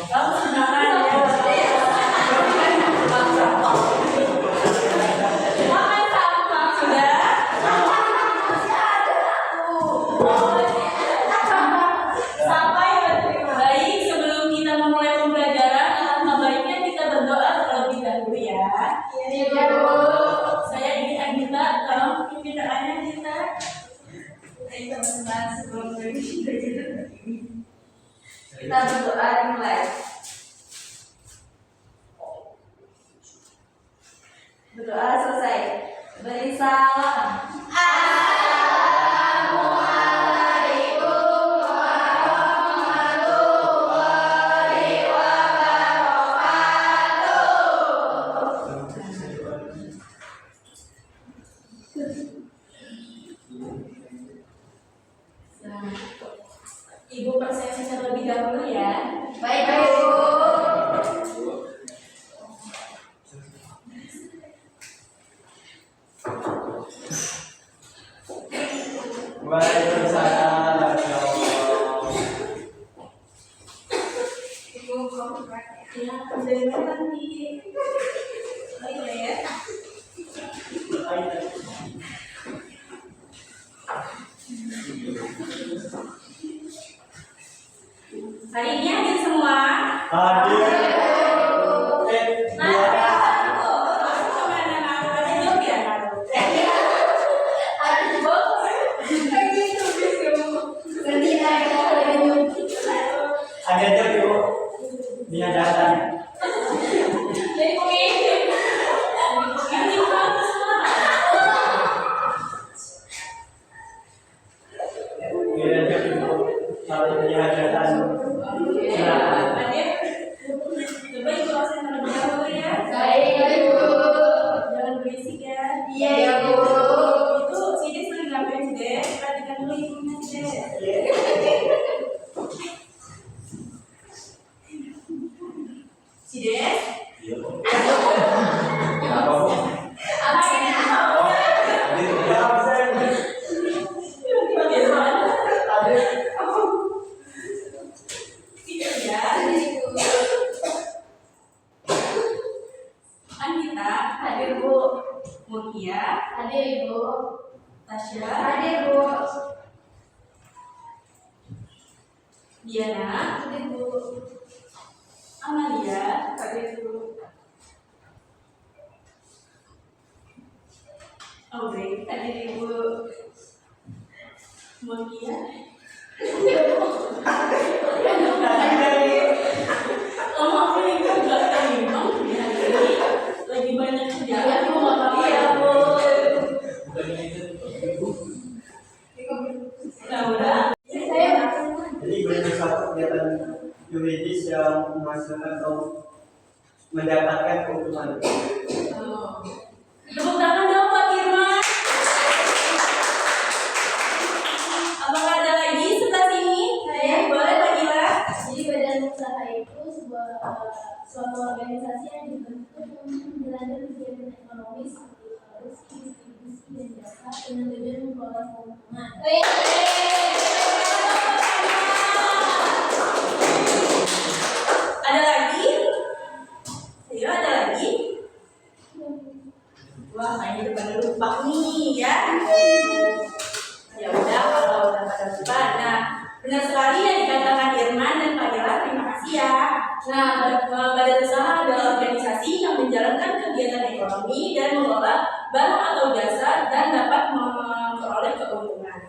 Kamu semangat ya. Makan sampah sudah. Sampai baik, sebelum kita memulai pembelajaran, alangkah baiknya kita berdoa terlebih dahulu ya. Iya Bu. Saya ingin Agita, tolong permintaannya kita. Kita sebelum kita berdoa dimulai. Berdoa selesai. Beri salam. Assalamualaikum warahmatullahi wabarakatuh. Ibu persepsi terlebih dahulu ya. Baik Bu. Waalaikumsalam warahmatullahi Ibu kamu ya dari mana nih? Oh iya ya. Hari ini hadir semua. hadir. Ada aja Bu, dia datang. Jadi pemimpin. Ini bagus semua. Dia aja Bu, kalau dia datang. Hadir. Coba ibu absen terlebih dahulu ya. Baik Bu. Jangan berisik ya. Iya Bu. Itu Sides lagi ngapain Sides? Perhatikan dulu ibunya Sides. Sides. Apa Bu? Apa ini? Dia absen. Tidak ya. Anita hadir Bu. Mutia Hadir Ibu. Tasya Hadir Bu. Diana Hadir Bu. Amalia hadir Bu. Audrey hadir Ibu. Mutia maafin ibu nggak terima ya ini lagi banyak kerjaan Bu, nggak apa-apa ya Bu. Nah udah Jadi banyak satu kegiatan yuridis yang menghasilkan atau mendapatkan keuntungan. tepuk tangan dong Pak Firman. Apakah ada lagi sebelah sini? Saya boleh Pak Dila. Jadi badan usaha itu suatu organisasi yang dibentuk untuk menjalankan kegiatan ekonomi seperti produksi, distribusi, dan jasa dengan tujuan memperoleh keuntungan. Ada lagi? Ayo ada lagi? Wah kayaknya udah pada lupa nih ya. Ya udah kalau udah pada lupa. Nah benar sekali yang dikatakan Irman dan Pak Dila, terima kasih ya. Nah badan usaha adalah organisasi yang menjalankan kegiatan ekonomi dan mengelola barang atau jasa dan dapat memperoleh keuntungan.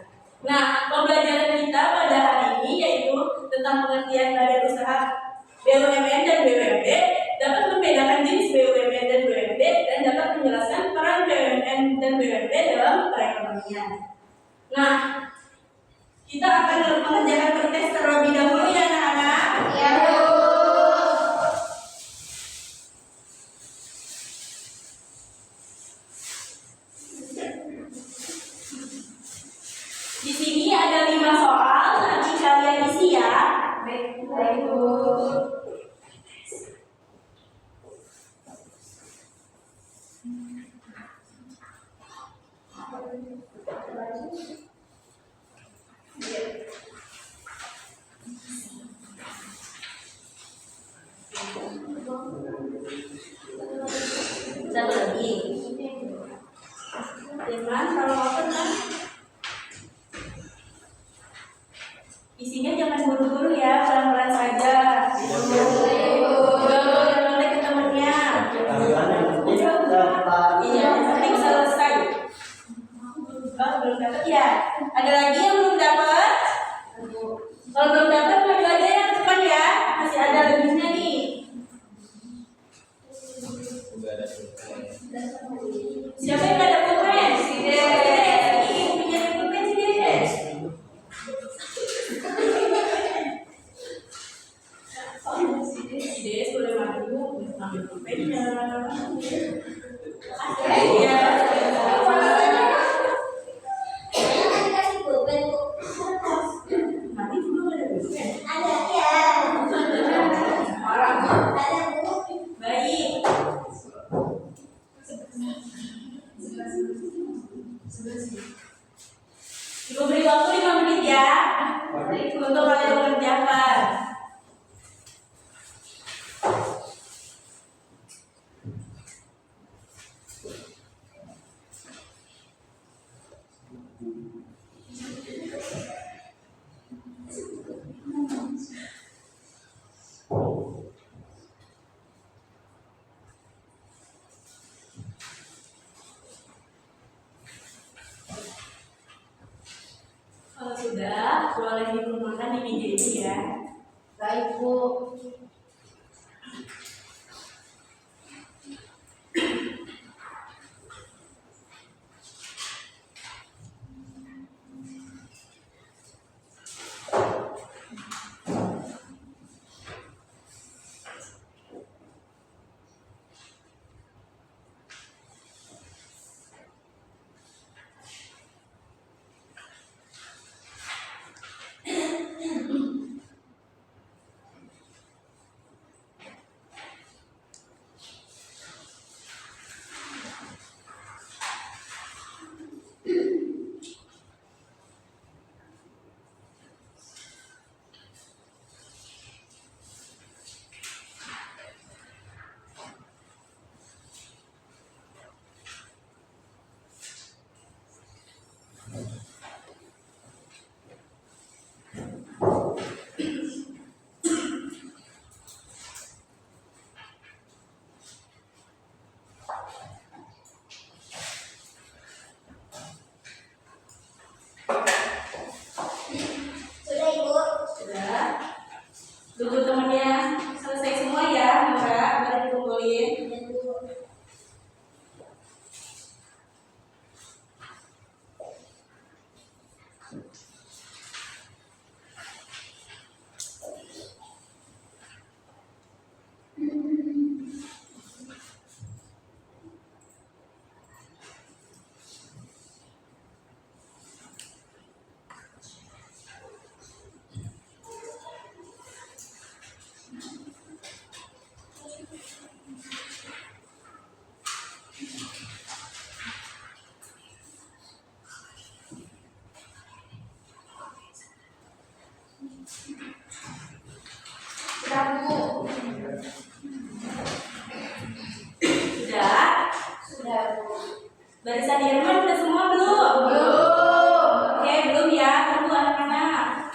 Nah pembelajaran kita pada hari ini yaitu tentang pengertian badan usaha BUMN dan BUMD, dapat membedakan jenis BUMN dan BUMD dan dapat menjelaskan peran BUMN dan BUMD dalam perekonomian. Nah, kita akan mengerjakan pretest terlebih dahulu ya anak-anak. Ya Bu. Di sini ada 5 soal, nanti kalian isi ya. Baik Bu. Satu lagi. Firman, kalau open kan isinya jangan buru-buru ya, pelan-pelan saja. Jangan nyontek ke temennya. Iya, yang penting selesai. Oh, belum dapat ya? Ada lagi yang belum dapat? Kalau belum dapat, maju aja yang depan ya. Masih ada lebihnya nih. Siapa yang ada pulpen? Si Des. Ini punya pulpen si Des. Si Des boleh maju, ambil pulpennya. Iya. Nanti belum ada pulpen. Baik. Ibu beri waktu 5 menit ya untuk kalian mengerjakan. Kalau sudah, boleh dikumpulkan di meja ini ya. Baik, Bu. Tunggu temennya selesai semua ya, Nora, baru dikumpulin. Bu. Sudah, Bu. Barisan Irman udah semua belum? Oke, belum ya. Tunggu anak-anak.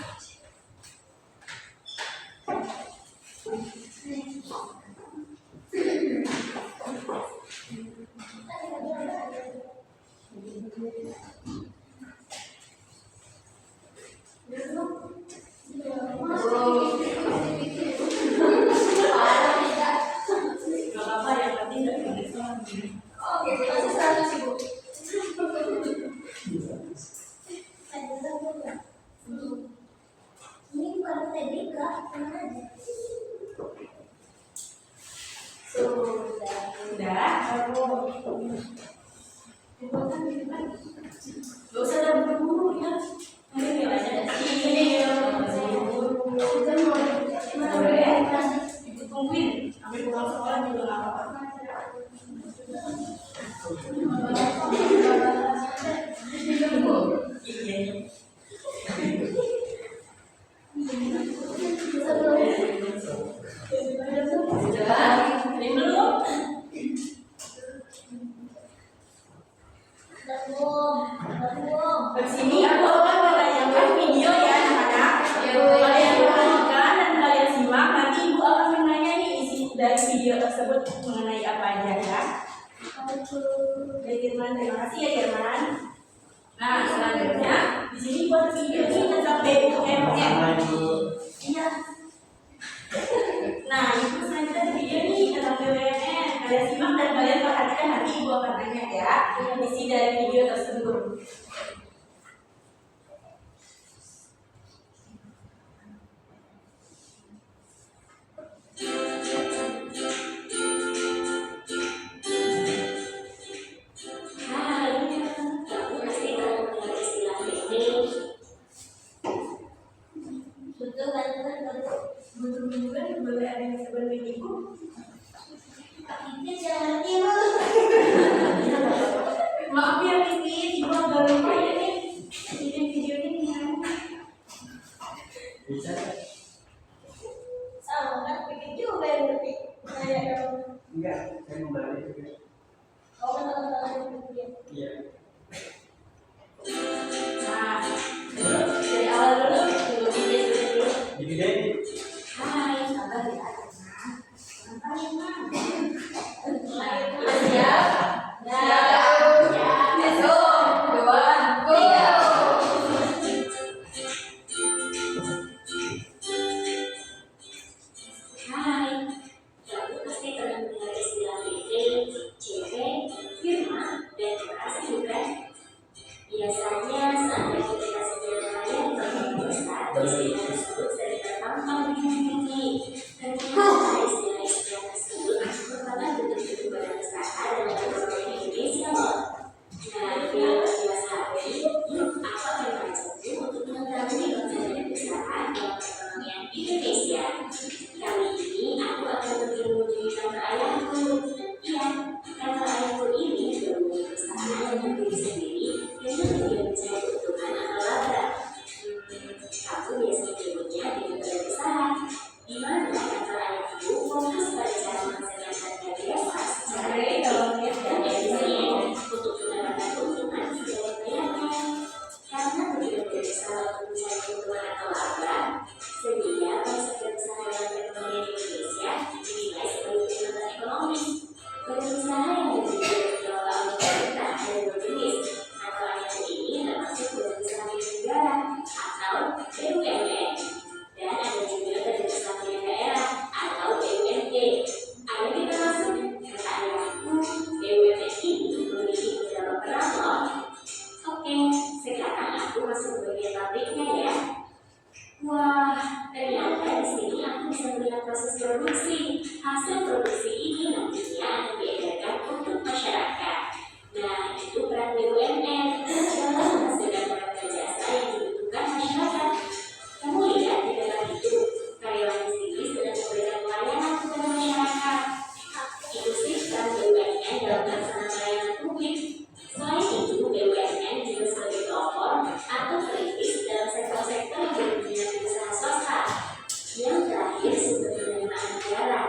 Gak apa-apa, yang penting gak tulisan. Oke, masih 100 Ibu. Ini bukan TBK, mana aja? Sudah. Gak usah ada buru-buru ya. Nanti nilainya kecil. Boleh. Ibu tungguin. Sampai pulang sekolah juga gak apa-apa. Iya. Sudah. video tersebut mengenai apa aja ya? Oke. Baik Irman, terima kasih ya Irman. Nah selanjutnya di sini buat video ini tentang BUMN. Sama Ibu. Iya. Nah itu selanjutnya video ini tentang BUMN. Kalian simak dan kalian perhatikan, nanti ibu akan tanya ya isi dari video tersebut. Betul kan? Betul-betul boleh ada yang bisa berbagi ibu. Ini jangan tiru. Maaf ya Pipit, ibu agak lupa ya nih. Ini videonya gimana? Bisa? Sama kan Pipit juga yang ngerti. Saya dong. Enggak, saya kembali juga. Oh kan teman-teman Pipit. Iya. Nah, dari awal dulu video dulu. Jadi deh, Hai, sabar ya. Sabar ya, Mam. Siap? Siap. Satu, dua, tiga. Hai, kamu pasti pernah mendengar istilah PT, CP, firma, dan keras bukan? Biasanya saat aktivitas sederhana yang besar, istilah tersebut sering terpampang dengan tinggi. Ternyata istilah-istilah tersebut merupakan bentuk-bentuk badan usaha dalam ekonomi Indonesia loh. Nah, biar lebih hati, yuk aku akan mengajakmu untuk mengetahui konsep usaha dalam perekonomian Indonesia. Kali ini aku akan berilmu dari kantor ayahku. Iya, kantor ayahku ini berhubungan perusahaan yang berdiri sendiri dengan tidak mencari keuntungan atau laba. Aku biasa menyebutnya dengan badan usaha, di mana kantor ayahku fokus pada cara menghasilkan harga biasa secara efektif dan efisien untuk mendapatkan keuntungan sesuai bayarnya. Karena tidak berusaha untuk mencari keuntungan atau laba, sehingga konsep usaha dalam perekonomian Indonesia dinilai sebagai kegiatan ekonomi. Badan usaha yang diberi dikelola oleh pemerintah ada dua jenis. Kantor ayahku ini termasuk badan usaha milik negara atau BUMN, dan ada juga badan usaha milik daerah atau BUMD. Ada yang termasuk kata ayahku, BUMN ini memiliki beberapa peran loh. Oke, sekarang aku masuk ke bagian pabriknya ya. Wah, ternyata di sini aku bisa melihat proses produksi. Hasil produksi ini nantinya akan diedarkan untuk masyarakat. Nah, itu peran BUMN dalam menghasilkan barang dan jasa yang dibutuhkan masyarakat. Kamu lihat di dalam itu, karyawan di sini sedang memberikan pelayanan kepada masyarakat. Itu sih peran BUMN dalam pelaksanaan pelayanan publik. Selain itu, BUMN juga sebagai pelopor atau perintis dalam sektor-sektor yang berhubungan dengan usaha swasta. Yang terakhir, sumber penerimaan negara.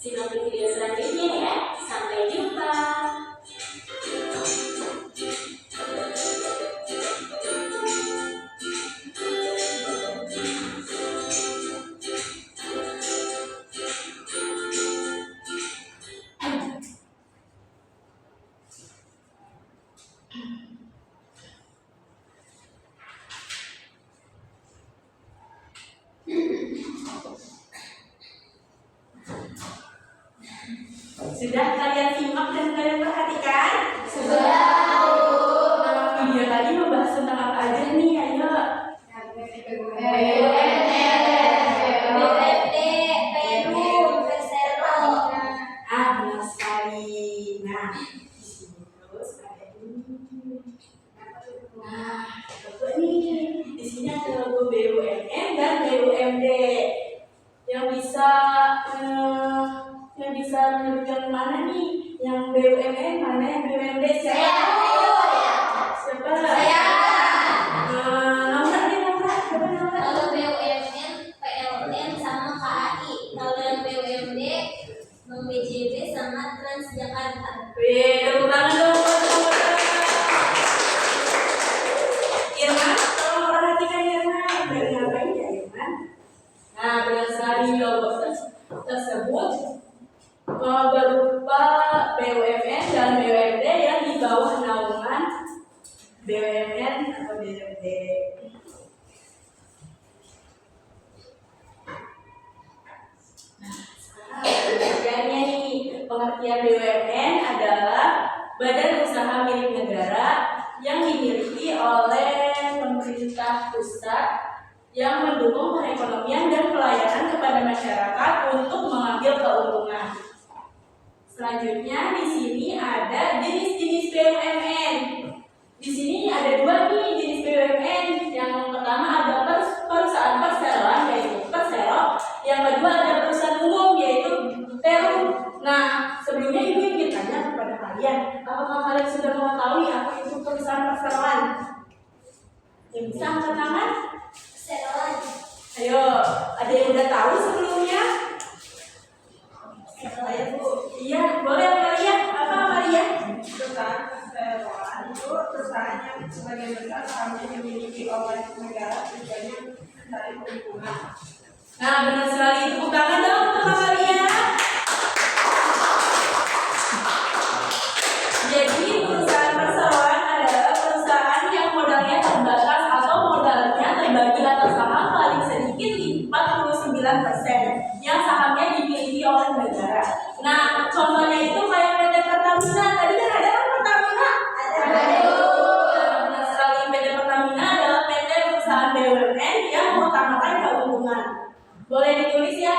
Simak di video selanjutnya ya. Sampai jumpa. Sudah kalian simak dan kalian perhatikan? Sudah. Nah, video tadi membahas tentang apa aja nih? Ayo. Ah, benar sekali. Nah, di sini terus ada ini. Nah, apa nih? Di sini ada logo BUMN dan BUMD yang bisa menunjukkan mana nih? Yang BUMN mana yang BUMD? Siapa? Nomor nih nomor. Coba nomor. Kalau BUMN, PLN sama KAI. Kalau yang BUMD, Bank BJB sama Transjakarta. Wih, tepuk tangan dong buat teman-teman. Irman, tolong perhatikan Irman. Dari ngapain ya Irman? Nah, benar sekali logo tersebut berupa BUMN dan BUMD yang di bawah naungan BUMN atau BUMD. Nah, sekarang pengertiannya nih. Pengertian BUMN adalah badan usaha milik negara yang dimiliki oleh pemerintah pusat yang mendukung perekonomian dan pelayanan kepada masyarakat untuk mengambil keuntungan. Selanjutnya di sini ada jenis-jenis BUMN. Di sini ada dua nih jenis BUMN. Yang pertama ada perusahaan perseroan yaitu Persero. Yang kedua ada perusahaan umum yaitu Perum. Nah, sebelumnya ibu ingin tanya kepada kalian, apakah kalian sudah mengetahui apa itu perusahaan perseroan? Yang bisa angkat tangan? Perseroan. Ayo, ada yang udah tahu sebelumnya? Ayo Bu. Iya, boleh Maria. Apa Maria? Perusahaan perseroan itu perusahaan yang sebagian besar sahamnya dimiliki oleh negara tujuannya mencari keuntungan. Nah, benar sekali. Tepuk tangan dong untuk Maria. Jadi, perusahaan perseroan adalah perusahaan yang modalnya terbatas atau modalnya terbagi atas saham paling sedikit 49% yang sahamnya dimiliki oleh negara. Nah, contohnya itu kayak PT Pertamina. Tadi kan ada kan Pertamina? Ada. Benar sekali. PT Pertamina adalah PT perusahaan BUMN yang mengutamakan keuntungan. Boleh ditulis ya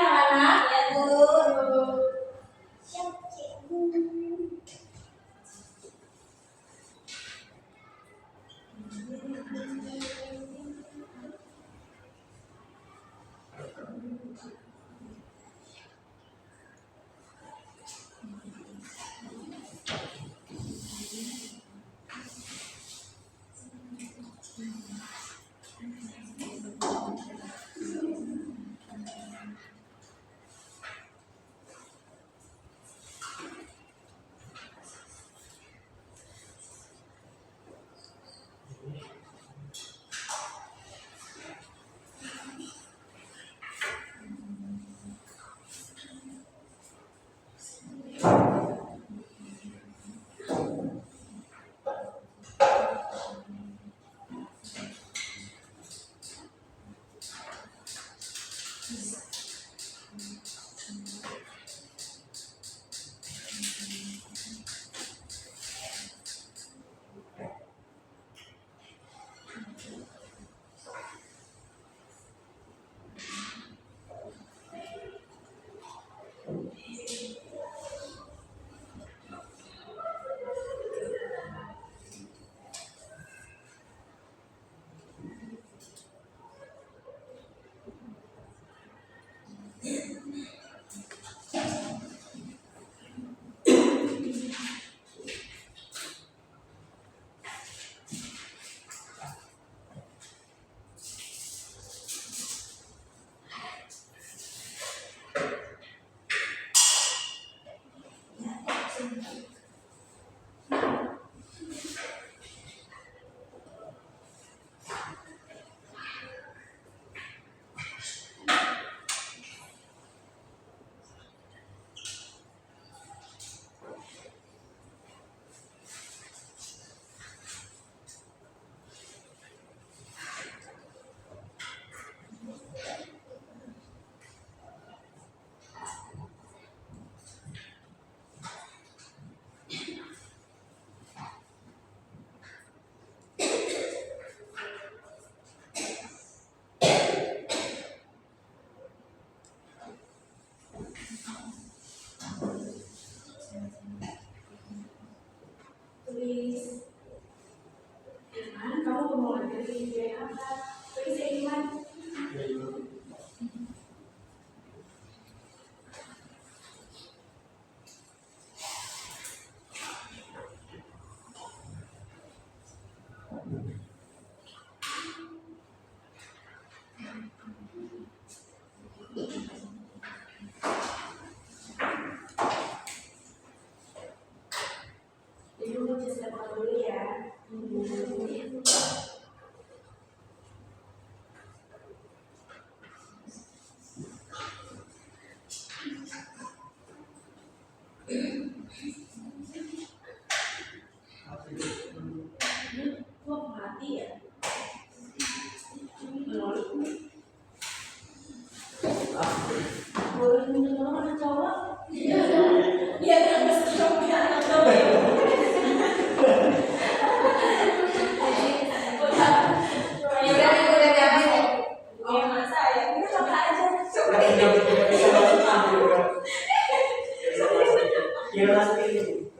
Terima kasih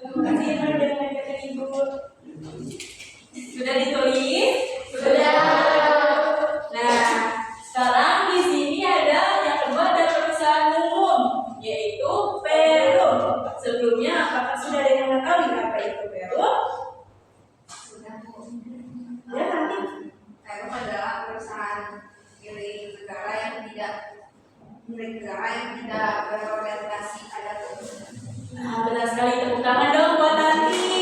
Irman udah mengajarkan Ibu. Sudah ditulis? Sudah. Nah, sekarang di sini ada yang kedua ada perusahaan umum, yaitu Perum. Sebelumnya apakah sudah ada yang mengetahui apa itu Perum? Ya nanti. Perum adalah perusahaan milik negara yang tidak berorientasi pada keuntungan. Nah, benar sekali, tepuk tangan dong buat Tanti.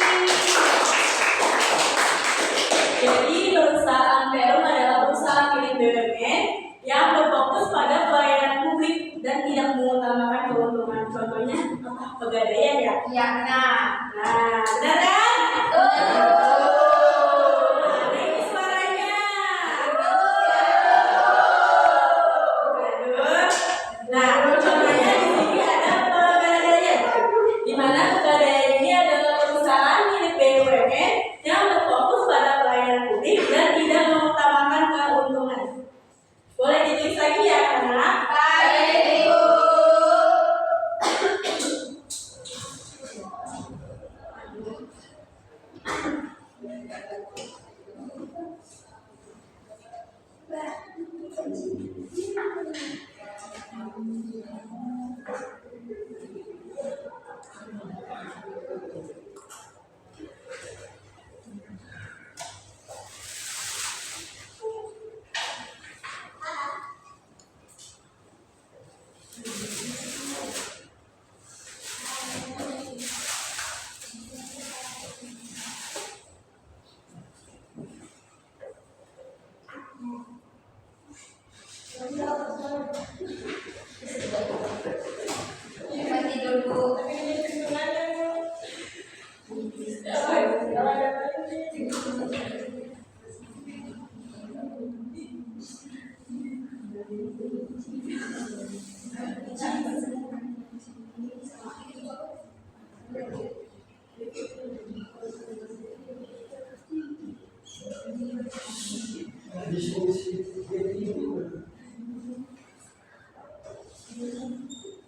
Jadi perusahaan Perum adalah perusahaan milik BUMN yang berfokus pada pelayanan publik dan tidak mengutamakan keuntungan. Contohnya apa? Pegadaian ya? Iya, benar. Nah, benar kan? Nah, ini suaranya. Bagus. Nah, contohnya di sini ada pegadaian. Di mana pegadaian ini adalah perusahaan milik BUMN yang berfokus pada pelayanan publik dan tidak mengutamakan keuntungan. Boleh ditulis lagi ya, anak? Baik, Ibu. Tidur, Bu.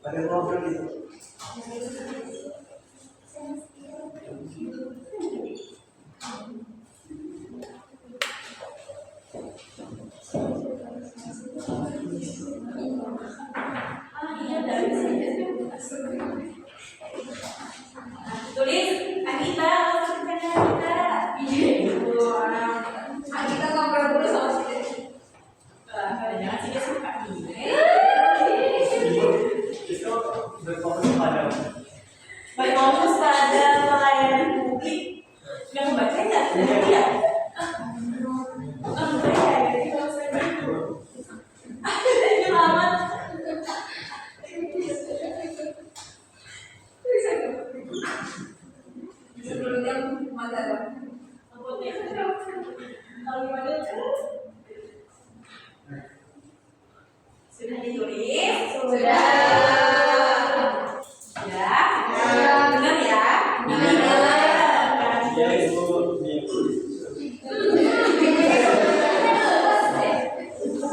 Pada ngobrol itu. Iya, dari sini. Tulis Anita, Anita. Kita ngobrol dulu sama si Jangan sih dia suka Itu berfokus pada berfokus pada pelayanan publik. Nggak membaca ya? Iya. sebelumnya mana dong? Sudah ditulis? Sudah. Ya. Benar ya? Benar. ya Ibu.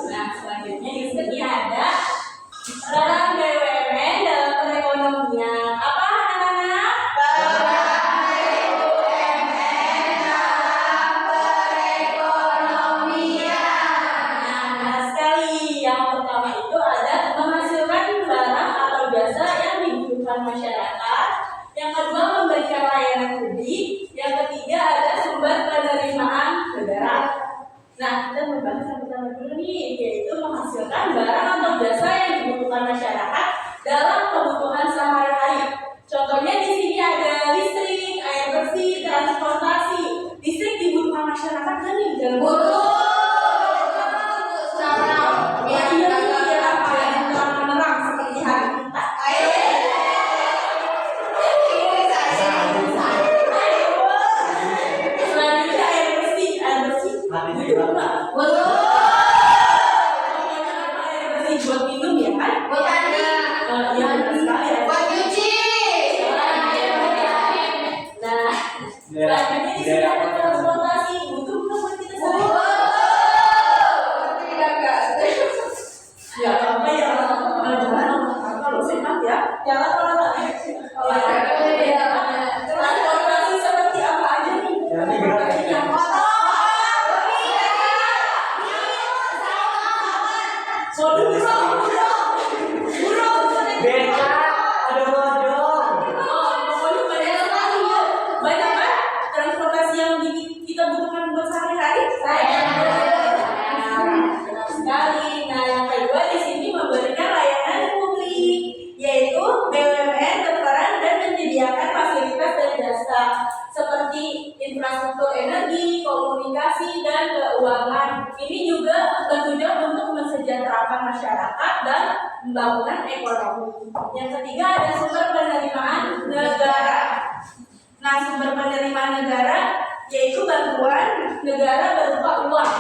Nah, selanjutnya di sini ada peran BUMN dalam perekonomian. Apa anak-anak? Nah, benar sekali. Yang pertama itu ada menghasilkan barang atau jasa yang dibutuhkan masyarakat. Yang kedua memberikan layanan publik. Yang ketiga ada sumber penerimaan negara. Nah, kita membahas yang pertama dulu nih, yaitu menghasilkan barang atau jasa yang dibutuhkan masyarakat dalam kebutuhan sehari-hari. Contohnya di sini ada listrik, air bersih, transportasi. Listrik dibutuhkan masyarakat dan di dalam terang seperti hari kita. Selanjutnya air bersih. Butuh nggak? Pokoknya apa air bersih? jalan olahraga. Transportasi seperti apa aja nih? Jadi gerak. Yang motor. Waduh, burung. Beca, ada bodong. Pokoknya banyak sekali ya. Banyak kan transportasi yang kita butuhkan buat sehari-hari? Benar sekali. Nah, yang kedua di sini memberikan layanan publik, yaitu BUMN berperan dan menyediakan fasilitas dan jasa seperti infrastruktur energi, komunikasi, dan keuangan. Ini juga tentunya untuk mensejahterakan masyarakat dan pembangunan ekonomi. Yang ketiga ada sumber penerimaan negara. Nah, sumber penerimaan negara yaitu bantuan negara berupa uang.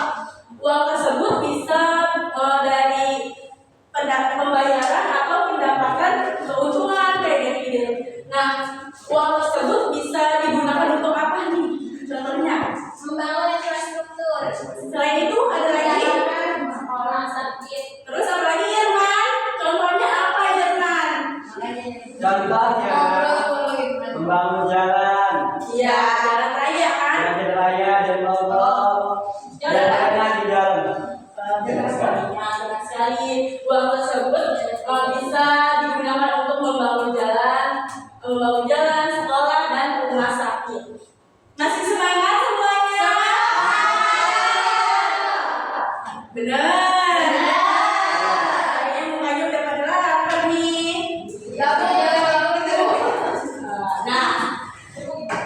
Uang tersebut bisa dari pembayaran atau pendapatan keuntungan kayak dividen. Nah, uang tersebut bisa digunakan untuk apa nih? Contohnya, Membangun infrastruktur. selain itu ada lagi. Sekolah, sakit. Terus apa lagi Irman? Contohnya apa Irman? Contohnya membangun jalan, Iya, jalan raya kan? jalan raya dan tol, jalannya di dalam. Benar sekali. Uang tersebut bisa digunakan untuk membangun jalan, sekolah dan rumah sakit. Masih semangat semuanya? Benar. Kayaknya mukanya udah pada lapar nih. Nah,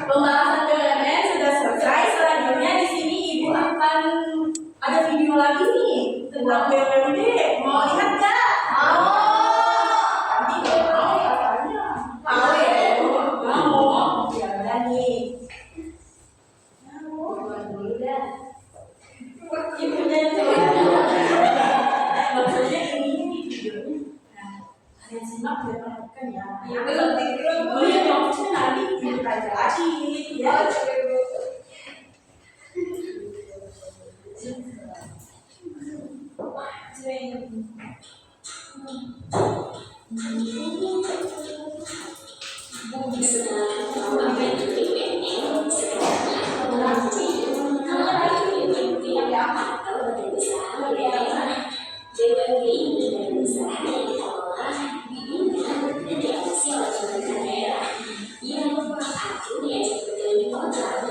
pembahasan BUMN sudah selesai. Selanjutnya di sini Ibu akan ada video lagi nih tentang BUMD. Mau lihat nggak? Nanti mau ya, katanya. Mau ya? Mau. Ya udah nih. Buat dulu dah. Ibunya maksudnya ini videonya. Nah, kalian simak biar perhatikan ya. Ya, belum tidur. Oh iya, maksudnya nanti kita aja lagi ya. Yang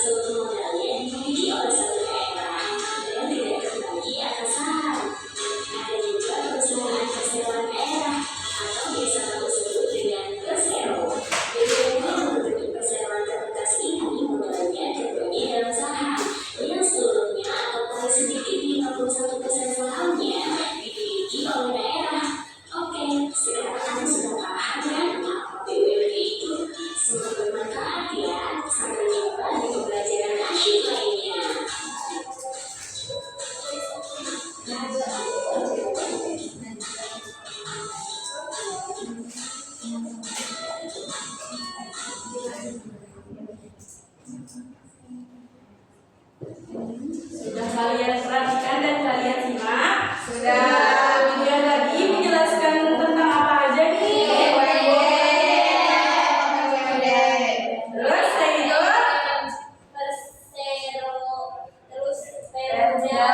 seluruh modalnya dimiliki oleh satu daerah dan tidak terbagi atas saham. Ada juga perusahaan perseroan daerah atau biasa kami sebut dengan persero. BUMN memiliki perseroan terbatas ini modalnya terbagi dalam saham yang seluruhnya atau paling sedikit 51% sahamnya dimiliki oleh daerah. Oke, sekarang Anda sudah paham kan apa BUMN itu? Semoga bermanfaat ya. Sampai jumpa di pembelajaran asyik lainnya. Sudah kalian perhatikan dan kalian simak? Sudah. Video tadi menjelaskan tentang apa aja nih? Terus saya itu Persero, terus Perda.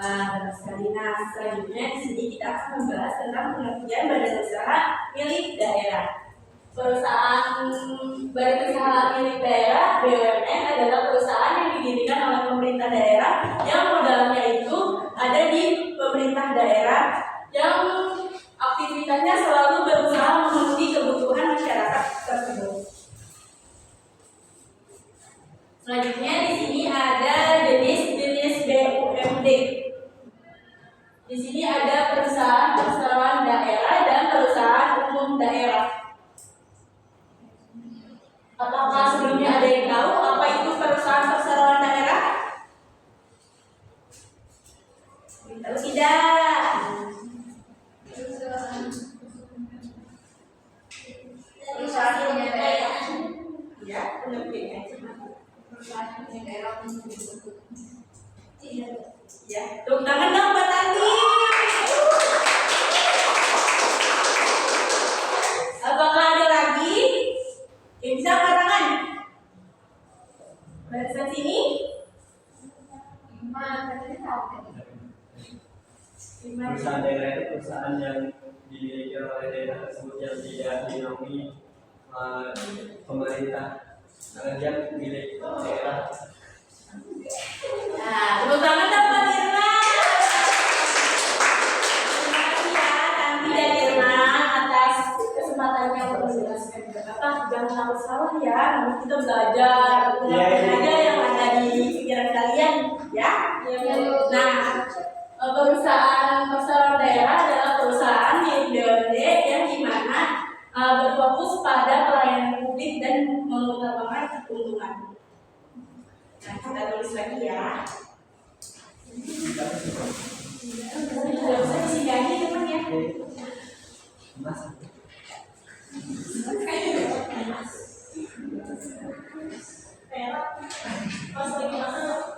Terus sekali. Nah, selanjutnya di sini kita akan membahas tentang pengertian badan usaha milik daerah. Badan usaha milik daerah (BUMN) adalah perusahaan yang didirikan oleh pemerintah daerah yang modalnya itu ada di pemerintah daerah yang aktivitasnya selalu berusaha memenuhi kebutuhan masyarakat tersebut. Selanjutnya di sini ada jenis-jenis BUMD. Di sini ada perusahaan perseroan daerah dan perusahaan umum daerah. Apakah sebelumnya ada yang tahu apa itu perusahaan perseroan daerah? Tahu tidak? Perusahaan penyediaan. Ya, penyediaan. Ya, tepuk tangan dong buat Tati. Apakah ada lagi yang bisa angkat tangan? Barisan sini. 5. Perusahaan daerah itu perusahaan yang dimiliki oleh daerah tersebut yang tidak dinaungi pemerintah, karena dia milik daerah. Nah, tepuk tangan dong buat Irma. Terima kasih ya Tanti dan Irma atas kesempatannya untuk menjelaskan. Jangan takut salah ya, nanti kita belajar. Gunakan aja yang ada di pikiran kalian, ya. Nah, perusahaan perseroan daerah adalah perusahaan milik BUMD yang dimana berfokus pada pelayanan publik dan mengutamakan keuntungan. Nah, kita tulis lagi ya. Tidak usah disinggahi teman ya. Pas lagi mana?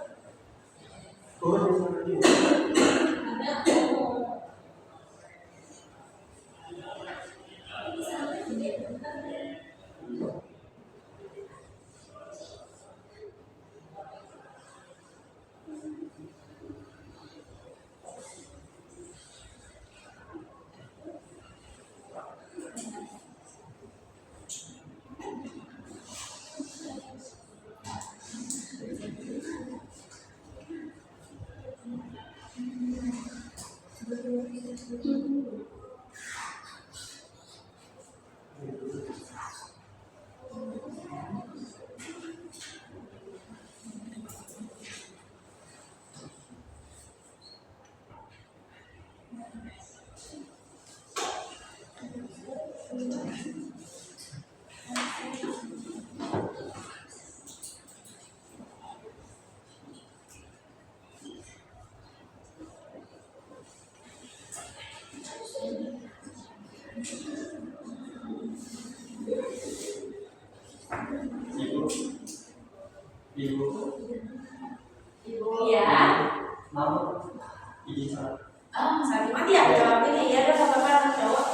Ibu ya. Mau izin salah. Sakit mati ya jawabnya ya, ada apa-apa anak cowok.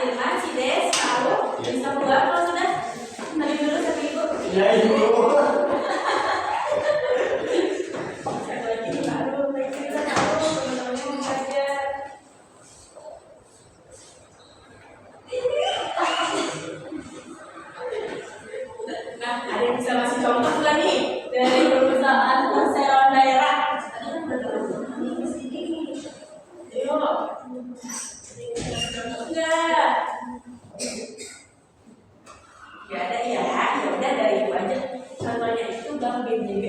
Irman, si Des, tahu bisa keluar kalau sudah. Tadi dulu sama ibu. Ya ibu. Satu lagi baru kita tahu teman-temannya mau belajar. Nah, ada yang bisa masih contoh nggak nih dari perusahaan perseroan daerah? Ayo. Enggak. Ya ada ya, ya udah dari itu aja. Contohnya itu Bank BNPB.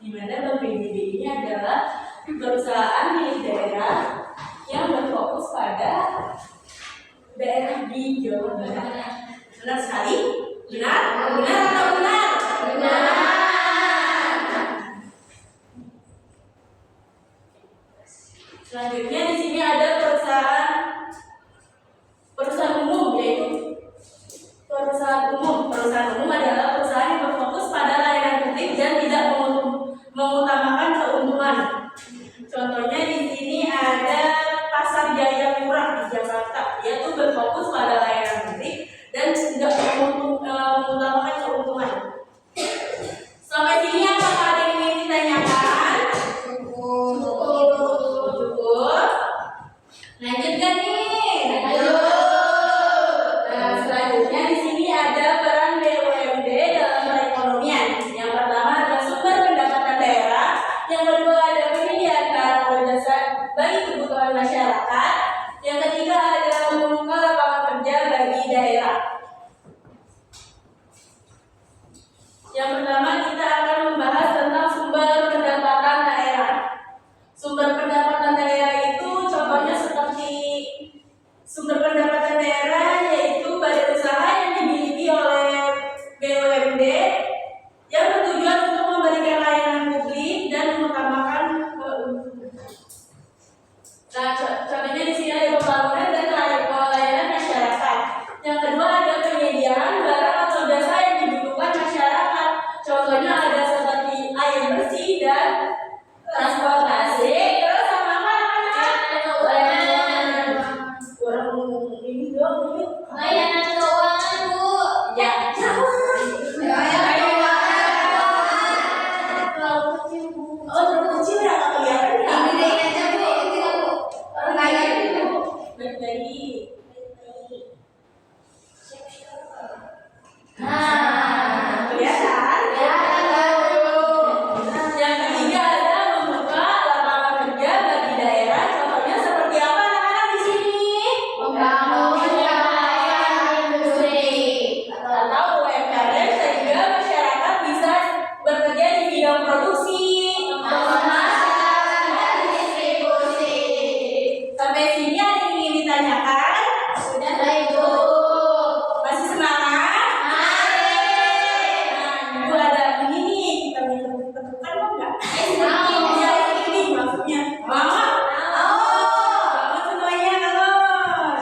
Di mana Bank BNPB ini adalah perusahaan milik daerah yang berfokus pada daerah di Jawa Barat. Benar sekali? Benar? Benar atau benar? Benar. Selanjutnya di sini ada perusahaan umum, yaitu perusahaan umum. Perusahaan umum adalah perusahaan yang berfokus pada layanan publik dan tidak mengutamakan keuntungan. Contohnya di sini ada Pasar Jaya Murah di Jakarta, yaitu berfokus pada layanan publik dan tidak mengutamakan keuntungan. Sampai sini apakah ada yang ingin ditanyakan? Cukup. Lanjutkan nih. Nah, selanjutnya di sini ada peran BUMD dalam perekonomian. Yang pertama ada sumber pendapatan daerah, yang kedua ada penyediaan barang dan jasa bagi kebutuhan masyarakat, yang ketiga ada membuka lapangan kerja bagi daerah. Yang pertama kita akan membahas tentang sumber pendapatan daerah. Sumber pendapatan daerah itu contohnya seperti sumber pendapatan daerah yaitu badan usaha yang dimiliki oleh BUMD yang bertujuan untuk memberikan layanan publik dan mengutamakan keuntungan. Nah, contohnya di sini ada pembangunan dan layanan masyarakat. Yang kedua ada penyediaan barang atau jasa yang dibutuhkan masyarakat. Contohnya ada seperti air bersih dan transportasi. Terus sama apa anak-anak? Kurang ini dong, ini Layanan keuangan, Bu. ya. Layanan keuangan. Terlalu kecil, Bu. Oh, terlalu kecil ya, nggak kelihatan ya. Gedein aja, Bu. Itu, Bu. Layanan itu. Baik-baik. Nah, Kelihatan? ya, Yang ketiga ada membuka lapangan kerja bagi daerah. Contohnya seperti apa anak-anak di sini? membangun layanan industri Atau UMKM sehingga masyarakat bisa bekerja di bidang produksi, pemasaran dan distribusi. Sampai sini ada yang ingin ditanyakan? Sudah, Ibu. Masih semangat? Mari. Nah, Ibu ada ini nih, kita minta tepukan mau nggak? Mau. Ya, ini maksudnya. Mau? Bangun semuanya, bangun.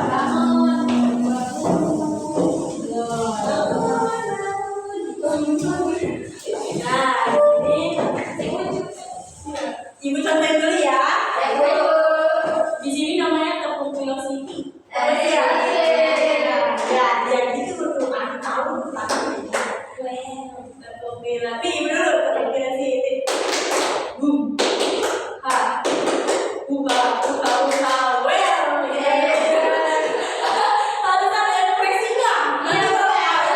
Nah, ini Ibu contohin dulu ya. Di sini namanya tepung velocity. Ya, gitu tuh. Aku tahu. Tepung velocity. Ibu dulu tepung velocity. Boom. Ha. Buka. Well. Harus ada ekspresinya. Nanti kalau ada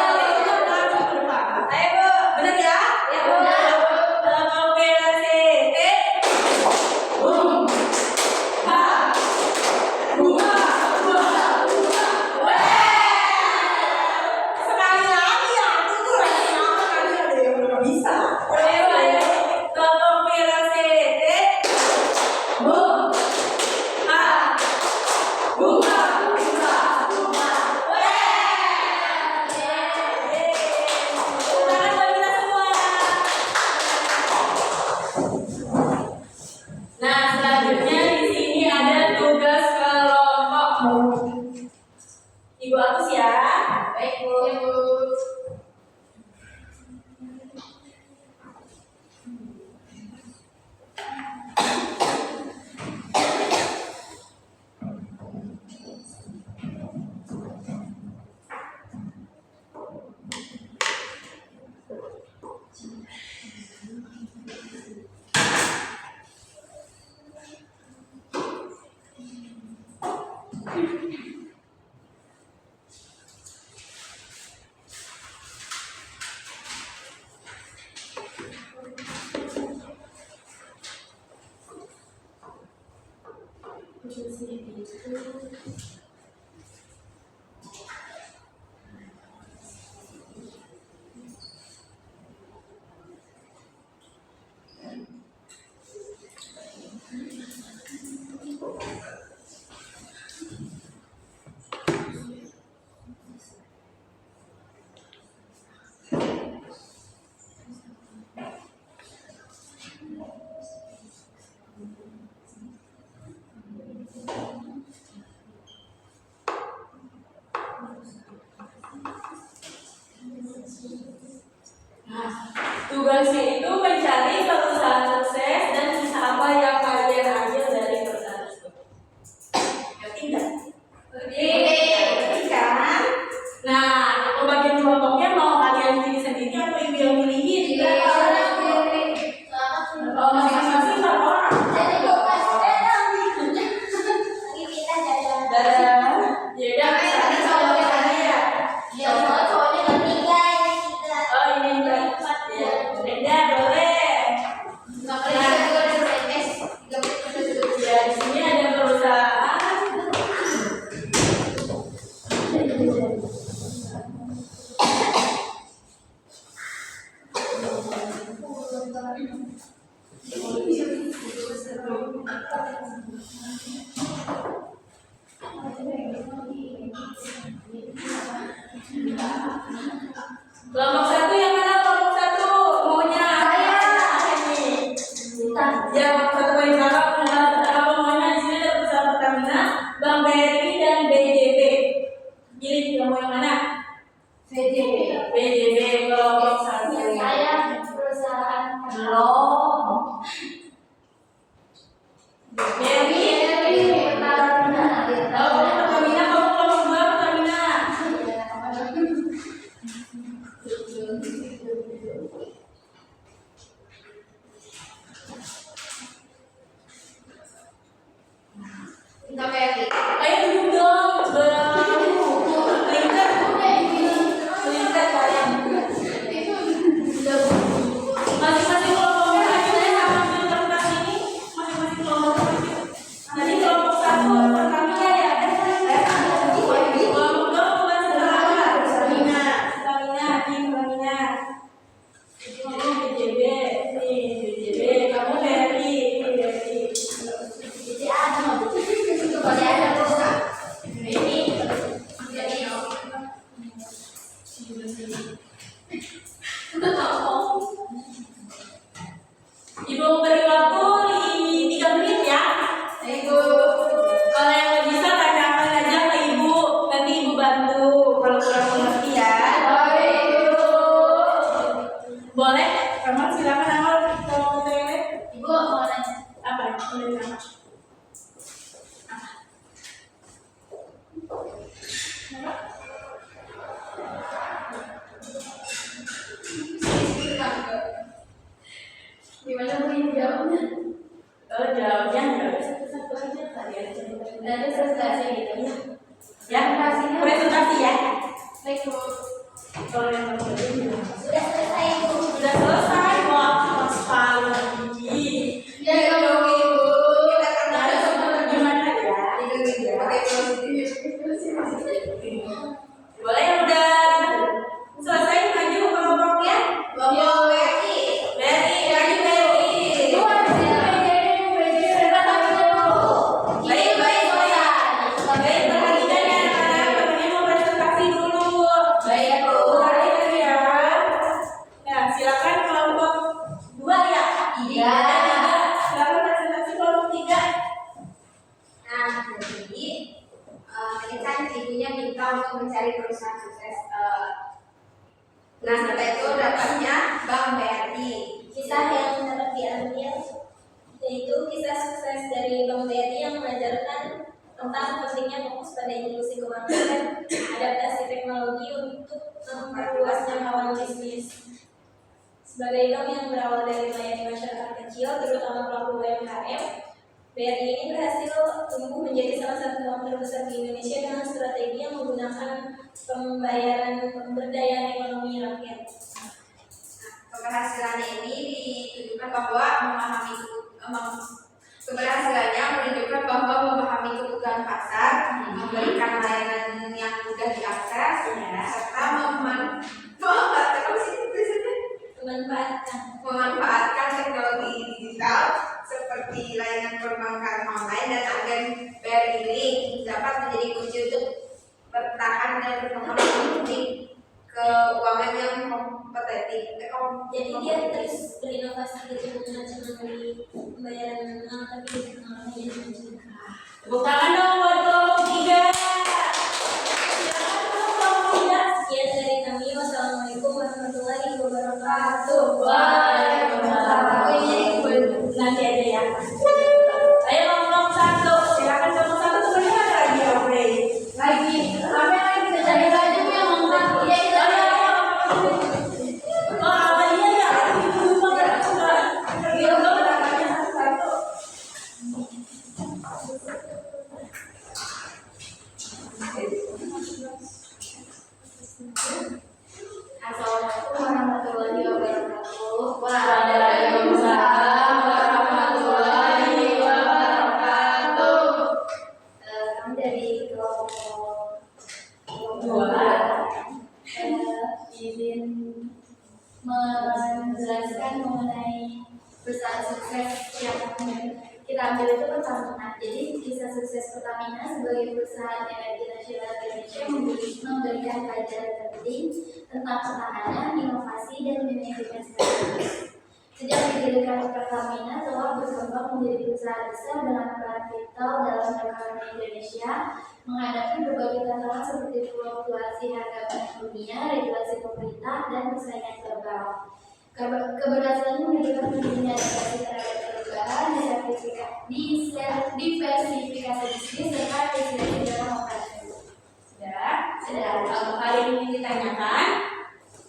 langsung ke depan. Ayo, Bu. Benar ya? Ya, Bu. Tepung velocity. Boom. Ha. Buka. Well. Sekali lagi ya, tunggu lagi apa kali ada yang belum bisa. Ayo. Tepung velocity. Boom. Ha. Buka. Well. Tangan buat kita semua. Nah, selanjutnya di sini ada tugas kelompok. Ibu hapus ya. Baik, Bu. Tugasnya itu mencari perusahaan sukses dan kisah apa yang kalian ambil dari perusahaan tersebut. Ngerti nggak? Ngerti kan? Nah, pembagian kelompoknya mau kalian pilih sendiri atau ibu yang pilihin? Oh, masing-masing per orang. Dan ya udah misalnya cowoknya ada ya. Oh ini enggak. Ya, beda boleh. Ya di sini ada perusahaan. Kelompok satu yang mana? Kelompok satu maunya ini. Ya kelompok satu paling belakang apa maunya di sini ada perusahaan Pertamina, Bank BRI dan BJB. Pilih kamu mau yang mana? BJB kelompok satu. BRI. Oh, Pertamina kamu kelompok dua Pertamina. Ayo duduk dong, Lingkar kalian. Masing-masing kelompoknya akhirnya sama ambil kertas ini. Masing-masing kelompok. Tadi kelompok satu Pertamina ya. Kelompok dua bukan Pertamina. Pertamina. Ini BJB, kamu BRI, ini BRI. Ibu beri waktu 3 menit ya. Kalau yang nggak bisa tanyakan aja ke ibu, nanti ibu bantu kalau kurang mengerti ya. Boleh? Kamu silakan Amal kalau mau tanya. Apa? Boleh apa? Gimana Bu ini jawabnya? Oh jawabnya nggak bisa satu aja kalian. Nanti presentasi gitu ya. Ya, presentasi ya. Baik Bu. Kalau yang mau jadi Sudah selesai Bu. sudah selesai. Wah, paling lagi. Ya dong Ibu. Nah, gimana ya? Boleh yang udah selesai maju kelompoknya? Beri. Baik, perhatikan ya anak-anak, temennya mau presentasi dulu. Perhatikan ya. Nah, silakan kelompok 2 ya. Iya. Silakan presentasi kelompok 3. Ini kan ibunya minta untuk mencari perusahaan sukses. Nah, setelah itu dapatnya Bank BRI. Kisah yang dapat diambil yaitu kisah sukses dari Bank BRI yang mengajarkan tentang pentingnya fokus pada inklusi keuangan dan adaptasi teknologi untuk memperluas jangkauan bisnis. Sebagai bank yang berawal dari melayani masyarakat kecil, terutama pelaku UMKM, BRI ini berhasil tumbuh menjadi salah satu bank terbesar di Indonesia dengan strategi yang menggunakan pembayaran pemberdayaan ekonomi rakyat. Keberhasilannya ini ditujukan bahwa keberhasilannya menunjukkan bahwa memahami kebutuhan pasar, memberikan layanan yang mudah diakses, serta memanfaatkan teknologi digital seperti layanan perbankan online dan agen BRI ini dapat menjadi kunci untuk bertahan dan berkembang di keuangan yang kompetitif. Jadi dia terus berinovasi gitu dengan pembayaran tapi teknologi yang Tepuk tangan dong buat kelompok 3. Silakan kelompok 3. Sekian dari kami. Wassalamualaikum warahmatullahi wabarakatuh. Assalamualaikum warahmatullahi wabarakatuh. Waalaikumsalam warahmatullahi wabarakatuh. Kami dari kelompok Dua. izin menjelaskan mengenai perusahaan sukses yang kita ambil itu Pertamina. Jadi kisah sukses Pertamina sebagai perusahaan energi nasional Indonesia memberikan pelajaran penting tentang pertahanan, inovasi, dan manajemen strategis. Sejak didirikan Pertamina telah berkembang menjadi perusahaan besar dengan peran vital dalam perekonomian Indonesia menghadapi berbagai tantangan seperti fluktuasi harga minyak dunia, regulasi pemerintah, dan persaingan global. Keberhasilan menunjukkan pentingnya adaptasi terhadap perubahan, diversifikasi bisnis, serta efisiensi dalam operasi. Sudah. Kali ini ditanyakan.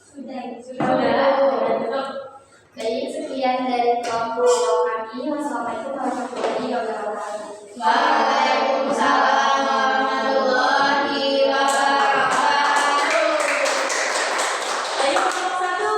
Sudah. Cukup. Baik, sekian dari kelompok kami. Wassalamualaikum warahmatullahi wabarakatuh. Waalaikumsalam warahmatullahi wabarakatuh. Ayo kelompok satu.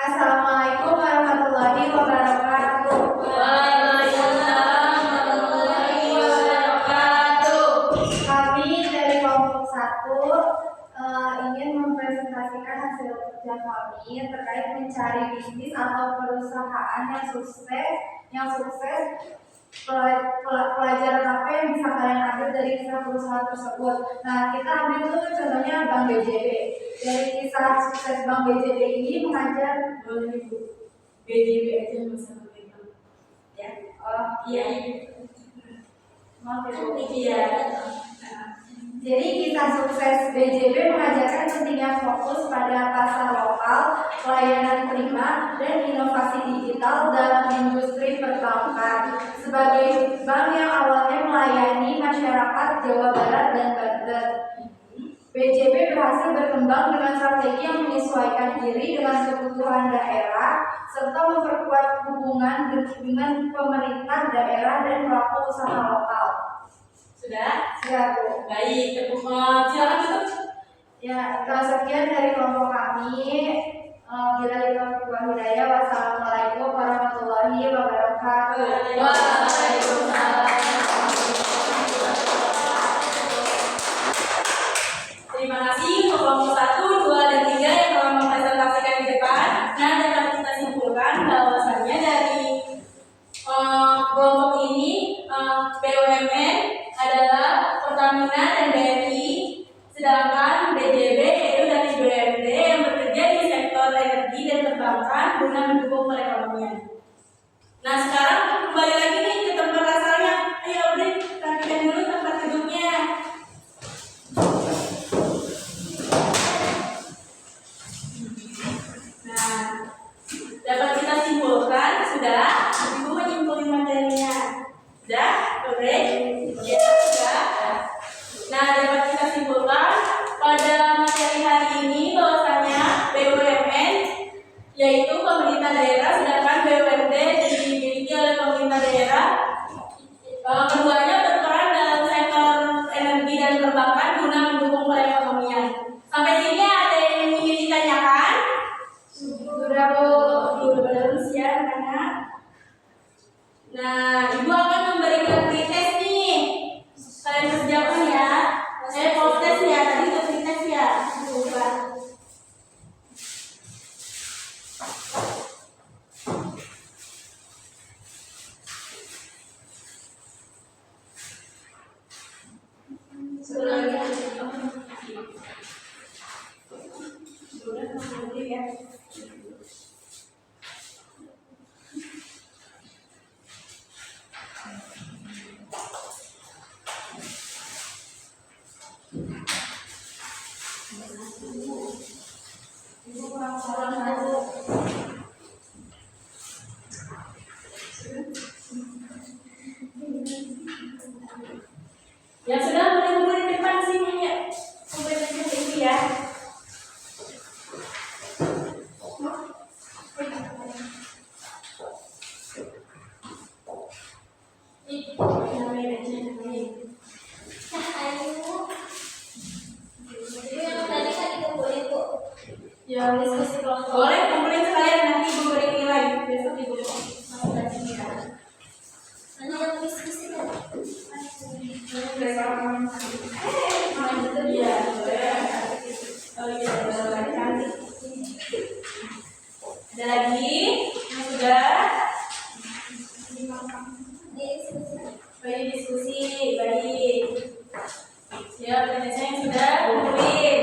Assalamualaikum warahmatullahi wabarakatuh. Waalaikumsalam warahmatullahi wabarakatuh. Kami dari kelompok 1 ingin mempresentasikan hasil kerja kami terkait mencari bisnis atau perusahaan yang sukses. Pelajaran apa yang bisa kalian ambil dari kisah perusahaan tersebut? Nah, kita ambil dulu contohnya Bank BJB. Dari kisah sukses Bank BJB ini mengajar Boleh Bu. BJB aja masalah itu. Ya. Iya. maaf ya, Bu. Iya. Jadi kisah sukses BJB mengajarkan pentingnya fokus pada pasar lokal, pelayanan prima, dan inovasi digital dalam industri perbankan. Sebagai bank yang awalnya melayani masyarakat Jawa Barat dan Banten, BJB berhasil berkembang dengan strategi yang menyesuaikan diri dengan kebutuhan daerah, serta memperkuat hubungan dengan pemerintah daerah dan pelaku usaha lokal. Sudah? Siap, Bu. Baik, tepuk silakan tutup. Ya, sekian dari kelompok kami. Bila ditoleransi hidayah. Wassalamualaikum warahmatullahi wabarakatuh. Waalaikumsalam. Terima kasih untuk kelompok 1, 2, dan 3 yang telah mempresentasikan di depan. Nah, dapat kita simpulkan bahwasannya dari kelompok ini BUMN adalah Pertamina dan BRI, sedangkan BJB itu dari BUMD yang bekerja di sektor energi dan perbankan guna mendukung perekonomian. Nah, sekarang kembali lagi nih ke tempat asalnya. Ayo, Bri, rapikan dulu tempat duduknya. Nah, dapat kita simpulkan sudah. Ibu menyimpulkan materinya. Sudah, Bri? Ya, sudah. Nah, dapat kita simpulkan pada materi hari ini bahwasanya BUMN yaitu pemerintah daerah, sedangkan BUMD dimiliki oleh pemerintah daerah. Keduanya berperan dalam sektor energi dan perbankan guna mendukung perekonomian. Sampai sini ada yang ingin ditanyakan? Sudah, Bu. Belum siap, anak. Nah, Ibu akan memberikan pretest nih. Kalian persiapkan ya. Saya post-test ya, tadi itu pretest ya. Coba. Sudah, ya. Ibu kurang saran dulu. Ya sudah, boleh di depan sini ya. Sampai Ya, diskusi kelompok. Boleh kumpulin sekalian, nanti ibu beri nilai. Besok ibu Masuk dari sini ya. Nanti yang diskusi kan? main itu dia. Oh iya, cantik. Ada lagi yang sudah? Baik diskusi, baik. Siap, yang sudah kumpulin.